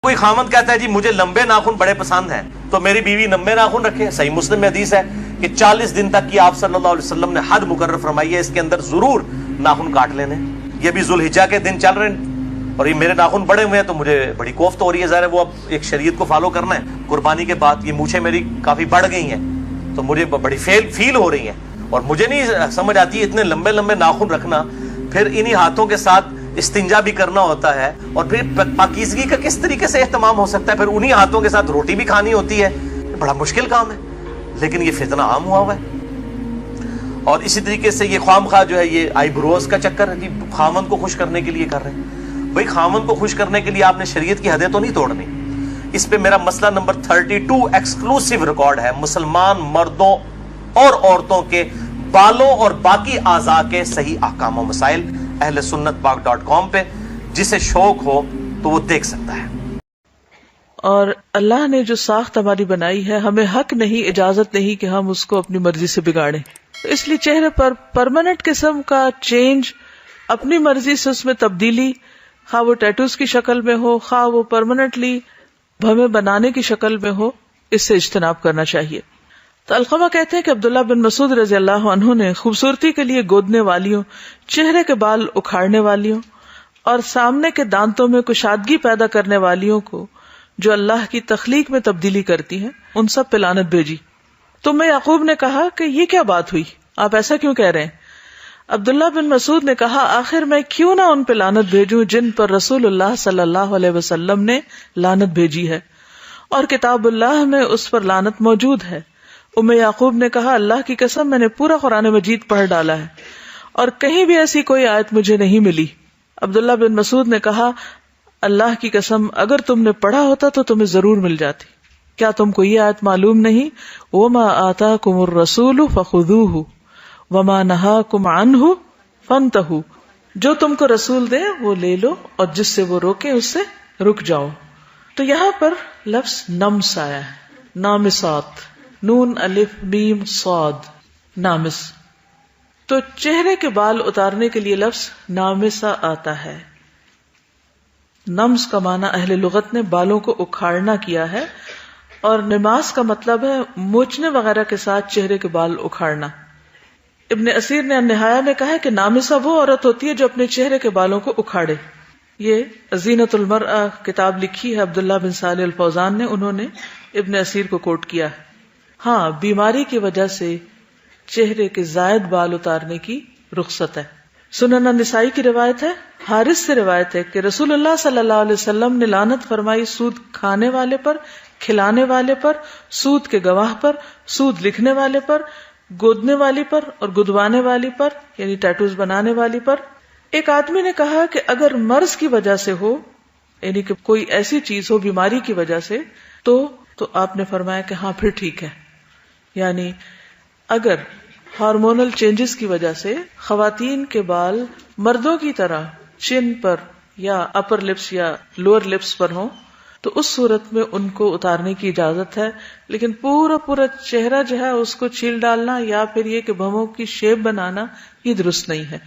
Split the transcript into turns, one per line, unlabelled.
کوئی خامند کہتا ہے جی مجھے لمبے ناخن بڑے پسند ہیں تو میری بیوی لمبے ناخن رکھے. صحیح مسلم میں حدیث ہے کہ 40 دن تک کی آپ صلی اللہ علیہ وسلم نے حد مقرر فرمائی ہے, اس کے اندر ضرور ناخن کاٹ لینے. یہ بھی ذوالحجہ کے دن چل رہے ہیں اور یہ میرے ناخن بڑے ہوئے ہیں تو مجھے بڑی کوفت ہو رہی ہے. ظاہر ہے وہ اب ایک شریعت کو فالو کرنا ہے. قربانی کے بعد یہ مونچھیں میری کافی بڑھ گئی ہیں تو مجھے بڑی فیل ہو رہی ہیں, اور مجھے نہیں سمجھ آتی اتنے لمبے لمبے ناخن رکھنا, پھر انہی ہاتھوں کے ساتھ استنجا بھی کرنا ہوتا ہے, اور پھر پاکیزگی کا کس طریقے سے اہتمام ہو سکتا ہے, پھر انہی ہاتھوں کے ساتھ روٹی بھی کھانی ہوتی ہے. بڑا مشکل کام ہے, لیکن یہ فتنہ عام ہوا ہوا ہے. اور اسی طریقے سے یہ خواہ جو ہے یہ آئی بروز کا چکر ہے, جی خامن کو خوش کرنے کے لیے کر رہے ہیں. بھائی خامن کو خوش کرنے کے لیے آپ نے شریعت کی حدیں تو نہیں توڑنی. اس پہ میرا مسئلہ نمبر 32 ایکسکلوسیو ریکارڈ ہے, مسلمان مردوں اور عورتوں کے بالوں اور باقی اعضاء کے صحیح احکام و مسائل, اہل سنت پاک.com پہ. جسے شوق ہو تو وہ دیکھ سکتا ہے.
اور اللہ نے جو ساخت ہماری بنائی ہے, ہمیں حق نہیں, اجازت نہیں کہ ہم اس کو اپنی مرضی سے بگاڑیں. اس لیے چہرے پر پرماننٹ قسم کا چینج, اپنی مرضی سے اس میں تبدیلی, خواہ وہ ٹیٹوز کی شکل میں ہو, خواہ وہ پرماننٹلی ہمیں بنانے کی شکل میں ہو, اس سے اجتناب کرنا چاہیے. تو علقمہ کہتے ہیں کہ عبداللہ بن مسعود رضی اللہ عنہ نے خوبصورتی کے لیے گودنے والیوں, چہرے کے بال اکھاڑنے والیوں اور سامنے کے دانتوں میں کشادگی پیدا کرنے والیوں کو, جو اللہ کی تخلیق میں تبدیلی کرتی ہیں, ان سب پہ لعنت بھیجی. تو میں یعقوب نے کہا کہ یہ کیا بات ہوئی, آپ ایسا کیوں کہہ رہے ہیں؟ عبداللہ بن مسعود نے کہا, آخر میں کیوں نہ ان پہ لعنت بھیجوں جن پر رسول اللہ صلی اللہ علیہ وسلم نے لعنت بھیجی ہے, اور کتاب اللہ میں اس پر لعنت موجود ہے. یعقوب نے کہا, اللہ کی قسم میں نے پورا قرآن مجید پڑھ ڈالا ہے اور کہیں بھی ایسی کوئی آیت مجھے نہیں ملی. عبداللہ بن مسعود نے کہا, اللہ کی قسم اگر تم نے پڑھا ہوتا تو تمہیں ضرور مل جاتی. کیا تم کو یہ آیت معلوم نہیں؟ وَمَا آتَاكُمُ الرَّسُولُ فَخُذُوهُ وَمَا نَهَاكُمْ عَنْهُ فَانْتَهُوا, جو تم کو رسول دے وہ لے لو اور جس سے وہ روکے اس سے رک جاؤ. تو یہاں پر لفظ نمس آیا ہے, نامسات, نون الف میم صاد, نامس. تو چہرے کے بال اتارنے کے لیے لفظ نامسا آتا ہے. نمس کا معنی اہل لغت نے بالوں کو اکھاڑنا کیا ہے, اور نماس کا مطلب ہے موچنے وغیرہ کے ساتھ چہرے کے بال اکھاڑنا. ابن اسیر نے النہایہ میں کہا کہ نامسا وہ عورت ہوتی ہے جو اپنے چہرے کے بالوں کو اکھاڑے. یہ زینت المرأہ کتاب لکھی ہے عبداللہ بن صالح الفوزان نے, انہوں نے ابن اسیر کو کوٹ کیا ہے. ہاں, بیماری کی وجہ سے چہرے کے زائد بال اتارنے کی رخصت ہے. سنن النسائی کی روایت ہے, حارث سے روایت ہے کہ رسول اللہ صلی اللہ علیہ وسلم نے لعنت فرمائی سود کھانے والے پر, کھلانے والے پر, سود کے گواہ پر, سود لکھنے والے پر, گودنے والی پر اور گدوانے والی پر, یعنی ٹیٹوز بنانے والی پر. ایک آدمی نے کہا کہ اگر مرض کی وجہ سے ہو, یعنی کہ کوئی ایسی چیز ہو بیماری کی وجہ سے, تو آپ نے فرمایا کہ ہاں پھر ٹھیک ہے. یعنی اگر ہارمونل چینجز کی وجہ سے خواتین کے بال مردوں کی طرح چن پر یا اپر لپس یا لوور لپس پر ہوں تو اس صورت میں ان کو اتارنے کی اجازت ہے, لیکن پورا چہرہ جو ہے اس کو چھیل ڈالنا یا پھر یہ کہ بھووں کی شیپ بنانا یہ درست نہیں ہے.